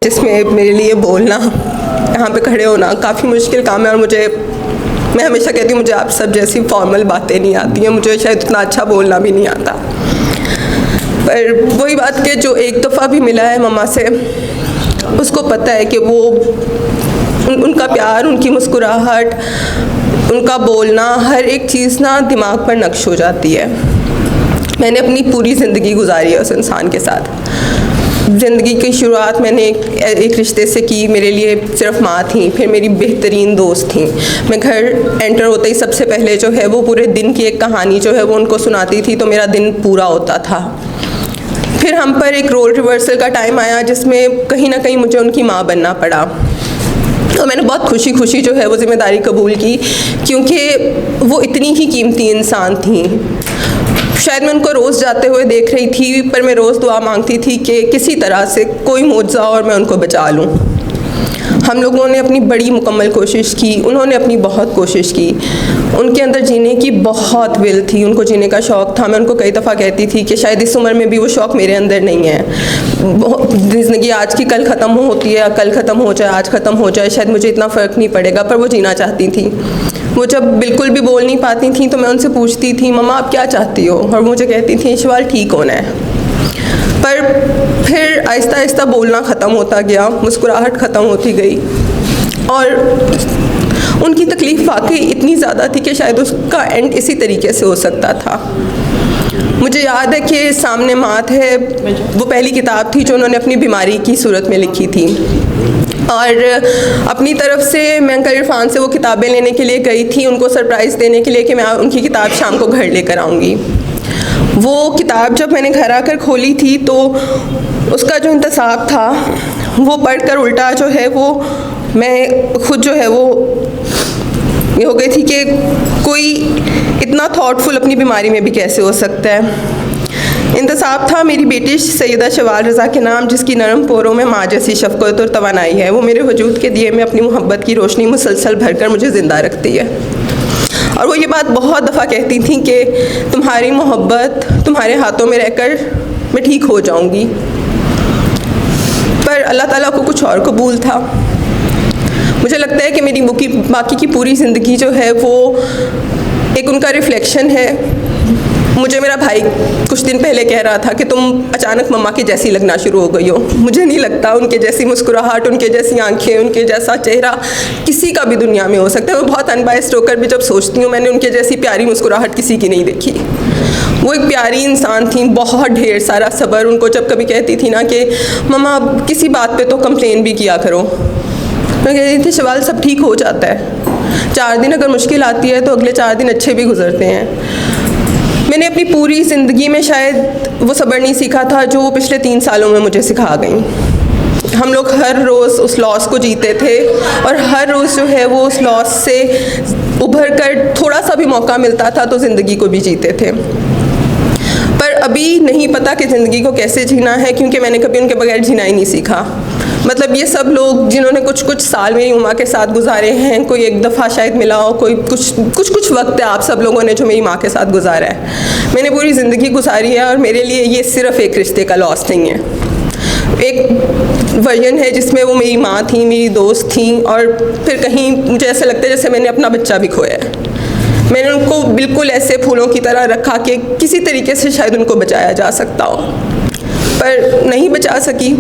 जिसमें मेरे लिए बोलना, यहाँ पे खड़े होना काफ़ी मुश्किल काम है। और मैं हमेशा कहती हूँ मुझे आप सब जैसी फॉर्मल बातें नहीं आती हैं, मुझे शायद इतना अच्छा बोलना भी नहीं आता। पर वही बात कि जो एक दफ़ा भी मिला है मम्मा से, उसको पता है कि वो उनका प्यार, उनकी मुस्कुराहट, उनका बोलना, हर एक चीज़ ना दिमाग पर नक्श हो जाती है। मैंने अपनी पूरी ज़िंदगी गुजारी है उस इंसान के साथ। ज़िंदगी की शुरुआत मैंने एक रिश्ते से की। मेरे लिए सिर्फ माँ थी, फिर मेरी बेहतरीन दोस्त थी। मैं घर एंटर होते ही सबसे पहले जो है वो पूरे दिन की एक कहानी जो है वो उनको सुनाती थी, तो मेरा दिन पूरा होता था। फिर हम पर एक रोल रिवर्सल का टाइम आया जिसमें कहीं ना कहीं मुझे उनकी माँ बनना पड़ा। तो मैंने बहुत खुशी खुशी जो है वो ज़िम्मेदारी कबूल की, क्योंकि वो इतनी ही कीमती इंसान थी। शायद मैं उनको रोज़ जाते हुए देख रही थी, पर मैं रोज़ दुआ मांगती थी कि किसी तरह से कोई मौजज़ा और मैं उनको बचा लूँ। हम लोगों ने अपनी बड़ी मुकम्मल कोशिश की, उन्होंने अपनी बहुत कोशिश की। उनके अंदर जीने की बहुत विल थी, उनको जीने का शौक़ था। मैं उनको कई दफ़ा कहती थी कि शायद इस उम्र में भी वो शौक़ मेरे अंदर नहीं है। ज़िंदगी आज की कल ख़त्म होती है, कल ख़त्म हो जाए, आज ख़त्म हो जाए, शायद मुझे इतना फ़र्क नहीं पड़ेगा, पर वो जीना चाहती थी। वो जब बिल्कुल भी बोल नहीं पाती थी तो मैं उनसे पूछती थी, मम्मा आप क्या चाहती हो? और मुझे कहती थी इशवाल ठीक होना है। पर फिर आहिस्ता आहिस्ता बोलना ख़त्म होता गया, मुस्कुराहट ख़त्म होती गई, और उनकी तकलीफ़ वाकई इतनी ज़्यादा थी कि शायद उसका एंड इसी तरीके से हो सकता था। मुझे याद है कि सामने मात है, वो पहली किताब थी जो उन्होंने अपनी बीमारी की सूरत में लिखी थी। और अपनी तरफ से मैं अंकल इरफान से वो किताबें लेने के लिए गई थी, उनको सरप्राइज़ देने के लिए कि मैं उनकी किताब शाम को घर लेकर आऊँगी। वो किताब जब मैंने घर आकर खोली थी तो उसका जो इंतसाब था वो पढ़कर उल्टा जो है वो मैं खुद जो है वो ये हो गई थी कि कोई इतना थॉटफुल अपनी बीमारी में भी कैसे हो सकता है। इंतसाब था मेरी बेटी सैयदा शवाल रज़ा के नाम, जिसकी नरम पोरों में माँ जैसी शफ़क़त और तवानाई है। वो मेरे वजूद के दिए में अपनी मोहब्बत की रोशनी मुसलसल भरकर मुझे ज़िंदा रखती है। और वो ये बात बहुत दफ़ा कहती थी कि तुम्हारी मोहब्बत तुम्हारे हाथों में रहकर मैं ठीक हो जाऊँगी। पर अल्लाह ताला को कुछ और कबूल था। मुझे लगता है कि मेरी बाकी की पूरी ज़िंदगी जो है वो एक उनका रिफ्लेक्शन है। मुझे मेरा भाई कुछ दिन पहले कह रहा था कि तुम अचानक मम्मा की जैसी लगना शुरू हो गई हो। मुझे नहीं लगता उनके जैसी मुस्कुराहट, उनके जैसी आंखें, उनके जैसा चेहरा किसी का भी दुनिया में हो सकता है। मैं बहुत अनबायस्ड होकर भी जब सोचती हूँ, मैंने उनके जैसी प्यारी मुस्कुराहट किसी की नहीं देखी। वो एक प्यारी इंसान थी, बहुत ढेर सारा सब्र। उनको जब कभी कहती थी ना कि मम्मा किसी बात पे तो कंप्लेन भी किया करो, मैं कहती थी शवाल सब ठीक हो जाता है। 4 दिन अगर मुश्किल आती है तो अगले 4 दिन अच्छे भी गुजरते हैं। मैंने अपनी पूरी ज़िंदगी में शायद वो सब्र नहीं सीखा था जो वो पिछले 3 सालों में मुझे सिखा गई। हम लोग हर रोज़ उस लॉस को जीते थे, और हर रोज़ जो है वो उस लॉस से उभर कर थोड़ा सा भी मौका मिलता था तो ज़िंदगी को भी जीते थे। पर अभी नहीं पता कि ज़िंदगी को कैसे जीना है, क्योंकि मैंने कभी उनके बगैर जीना ही नहीं सीखा। मतलब ये सब लोग जिन्होंने कुछ साल मेरी उम्मा के साथ गुजारे हैं, कोई एक दफ़ा शायद मिला हो, कोई कुछ वक्त है आप सब लोगों ने जो मेरी माँ के साथ गुजारा है। मैंने पूरी ज़िंदगी गुजारी है, और मेरे लिए ये सिर्फ़ एक रिश्ते का लॉस नहीं है। एक वर्जन है जिसमें वो मेरी माँ थी, मेरी दोस्त थी, और फिर कहीं मुझे ऐसा लगता है जैसे मैंने अपना बच्चा भी खोया है। मैंने उनको बिल्कुल ऐसे फूलों की तरह रखा कि किसी तरीके से शायद उनको बचाया जा सकता हो, पर नहीं बचा सकी।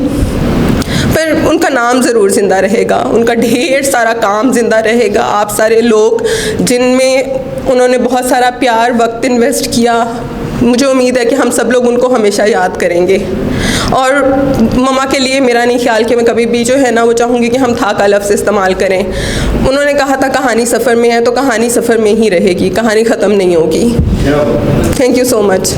पर उनका नाम ज़रूर ज़िंदा रहेगा, उनका ढेर सारा काम ज़िंदा रहेगा। आप सारे लोग जिनमें उन्होंने बहुत सारा प्यार, वक्त इन्वेस्ट किया, मुझे उम्मीद है कि हम सब लोग उनको हमेशा याद करेंगे। और मम्मा के लिए मेरा नहीं ख्याल कि मैं कभी भी जो है ना वो चाहूँगी कि हम था का लफ्ज़ इस्तेमाल करें। उन्होंने कहा था कहानी सफ़र में है, तो कहानी सफ़र में ही रहेगी, कहानी ख़त्म नहीं होगी। Thank you so much.